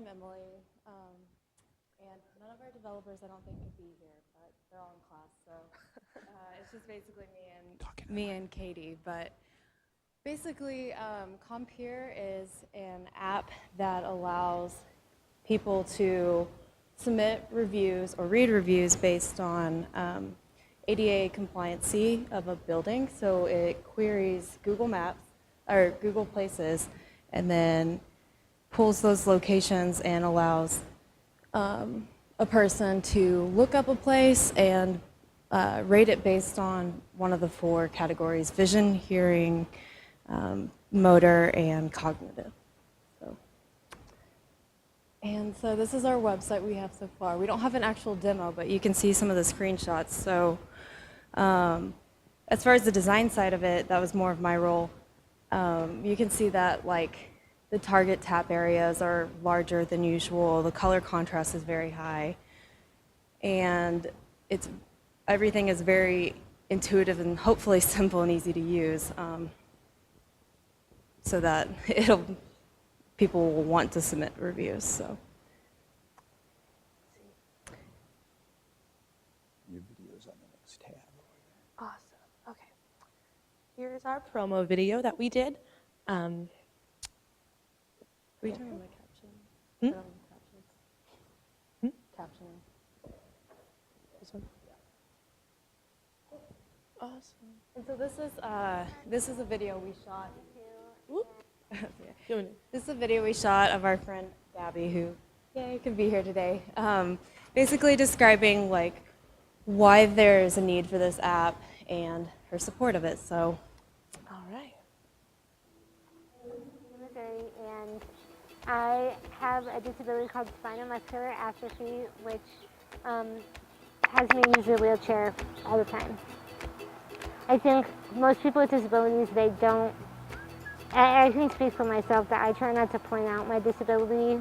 I'm Emily, and none of our developers I don't think could be here, but they're all in class, so it's just basically me and Katie. But basically, Compeer is an app that allows people to submit reviews or read reviews based on ADA compliancy of a building. So it queries Google Maps or Google Places, and then pulls those locations and allows a person to look up a place and rate it based on one of the 4 categories: vision, hearing, motor, and cognitive. So this is our website we have so far. We don't have an actual demo, but you can see some of the screenshots. So as far as the design side of it, that was more of my role. You can see that the target tap areas are larger than usual. The color contrast is very high. And everything is very intuitive and hopefully simple and easy to use, so that people will want to submit reviews. So. Your video's on the next tab. Awesome. Okay. Here's our promo video that we did. We turn on the caption. Hmm? Turn on the captions. Captioning. This one? Awesome. And so this is a video we shot. Whoop. Yeah. This is a video we shot of our friend Gabby, who could be here today. Basically describing why there's a need for this app and her support of it. So. All right. I'm Missouri, and I have a disability called spinal muscular atrophy, which has me use a wheelchair all the time. I think most people with disabilities, they don't, I can speak for myself that I try not to point out my disability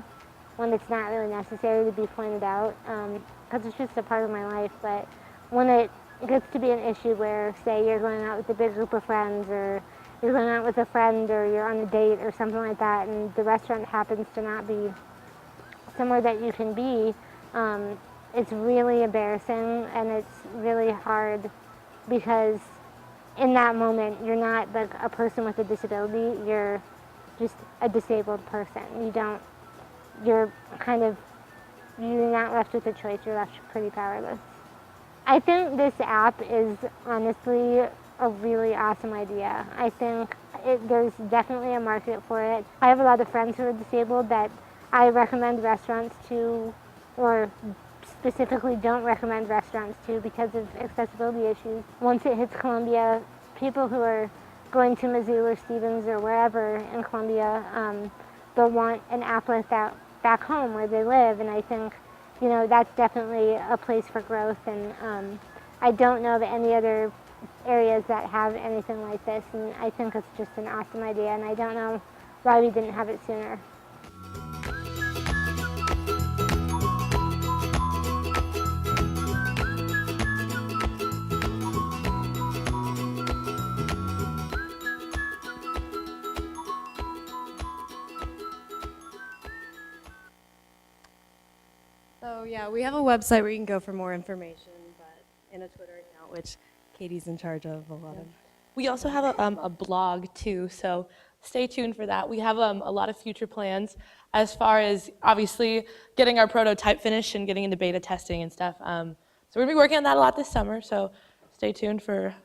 when it's not really necessary to be pointed out, because it's just a part of my life. But when it gets to be an issue where, say, you're going out with a big group of friends, or you're going out with a friend, or you're on a date or something like that, and the restaurant happens to not be somewhere that you can be, it's really embarrassing, and it's really hard, because in that moment, you're not like a person with a disability, you're just a disabled person. You're not left with a choice, you're left pretty powerless. I think this app is honestly a really awesome idea. I think there's definitely a market for it. I have a lot of friends who are disabled that I recommend restaurants to, or specifically don't recommend restaurants to because of accessibility issues. Once it hits Columbia, people who are going to Mizzou or Stevens or wherever in Columbia, they'll want an app like that back home where they live, and I think that's definitely a place for growth, and I don't know of any other areas that have anything like this, and I think it's just an awesome idea, and I don't know why we didn't have it sooner. So yeah, we have a website where you can go for more information, and a Twitter account, which Katie's in charge of a lot of. We also have a blog too, so stay tuned for that. We have a lot of future plans as far as obviously getting our prototype finished and getting into beta testing and stuff. So we're gonna be working on that a lot this summer, so stay tuned for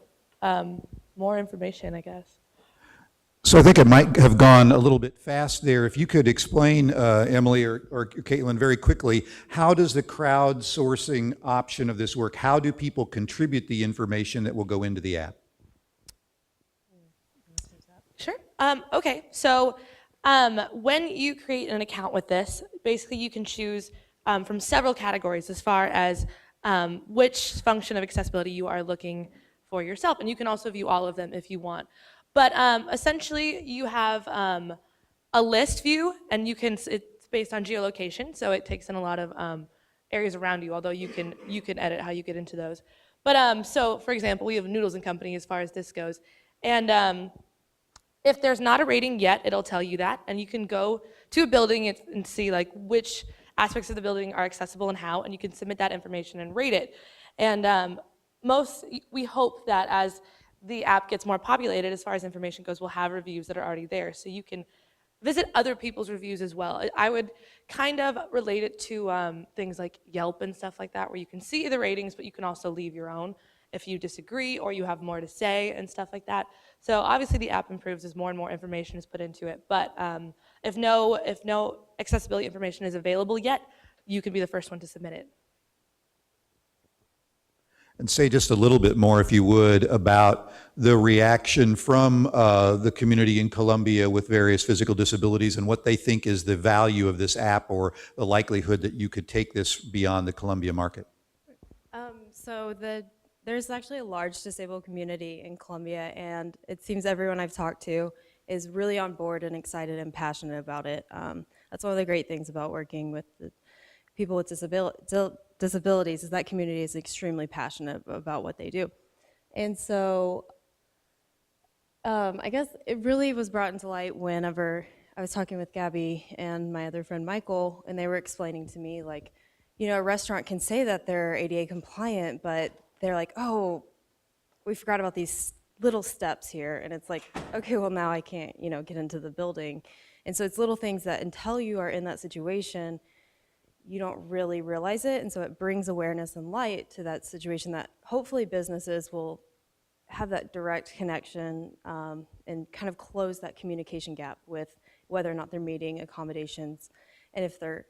more information, I guess. So I think it might have gone a little bit fast there. If you could explain, Emily or Caitlin, very quickly, how does the crowdsourcing option of this work? How do people contribute the information that will go into the app? Sure. Okay, so when you create an account with this, basically you can choose from several categories as far as which function of accessibility you are looking for yourself, and you can also view all of them if you want. But essentially, you have a list view, and it's based on geolocation, so it takes in a lot of areas around you. Although you can edit how you get into those. But so, for example, we have Noodles and Company as far as this goes, and if there's not a rating yet, it'll tell you that, and you can go to a building and see like which aspects of the building are accessible and how, and you can submit that information and rate it. And we hope that as the app gets more populated, as far as information goes, we'll have reviews that are already there, so you can visit other people's reviews as well. I would kind of relate it to things like Yelp and stuff like that, where you can see the ratings, but you can also leave your own if you disagree or you have more to say and stuff like that. So obviously the app improves as more and more information is put into it, but if no accessibility information is available yet, you can be the first one to submit it. And say just a little bit more, if you would, about the reaction from the community in Columbia with various physical disabilities and what they think is the value of this app or the likelihood that you could take this beyond the Columbia market. There's actually a large disabled community in Columbia, and it seems everyone I've talked to is really on board and excited and passionate about it. That's one of the great things about working with the people with disabilities is that community is extremely passionate about what they do. And so I guess it really was brought into light whenever I was talking with Gabby and my other friend Michael, and they were explaining to me, like, you know, a restaurant can say that they're ADA compliant, but they're like, oh, we forgot about these little steps here. And it's like, okay, well, now I can't, you know, get into the building. And so it's little things that until you are in that situation, you don't really realize it. And so it brings awareness and light to that situation that hopefully businesses will have that direct connection and kind of close that communication gap with whether or not they're meeting accommodations, and if they're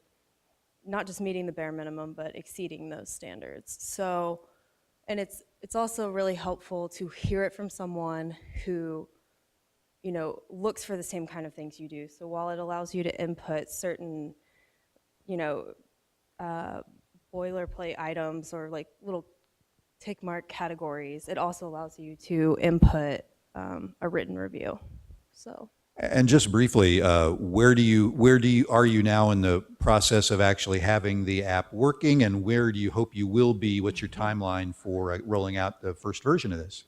not just meeting the bare minimum, but exceeding those standards. So, and it's also really helpful to hear it from someone who, you know, looks for the same kind of things you do. So while it allows you to input certain, you know, boilerplate items or like little tick mark categories, it also allows you to input a written review. So. And just briefly, where are you now in the process of actually having the app working, and where do you hope you will be? What's your timeline for rolling out the first version of this?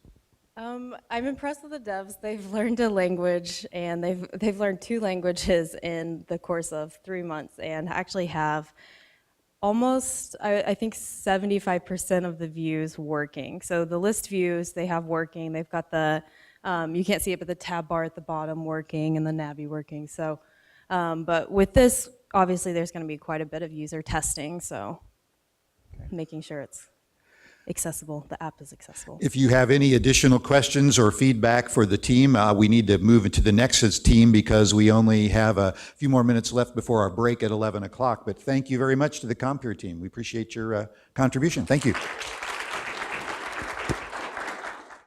I'm impressed with the devs. They've learned a language, and they've learned 2 languages in the course of 3 months, and actually have almost, I think 75% of the views working. So the list views they have working. They've got the you can't see it, but the tab bar at the bottom working and the navy working. So, but with this, obviously there's going to be quite a bit of user testing, so making sure it's accessible, the app is accessible. If you have any additional questions or feedback for the team, we need to move into the Nexus team because we only have a few more minutes left before our break at 11 o'clock. But thank you very much to the Compeer team. We appreciate your contribution. Thank you.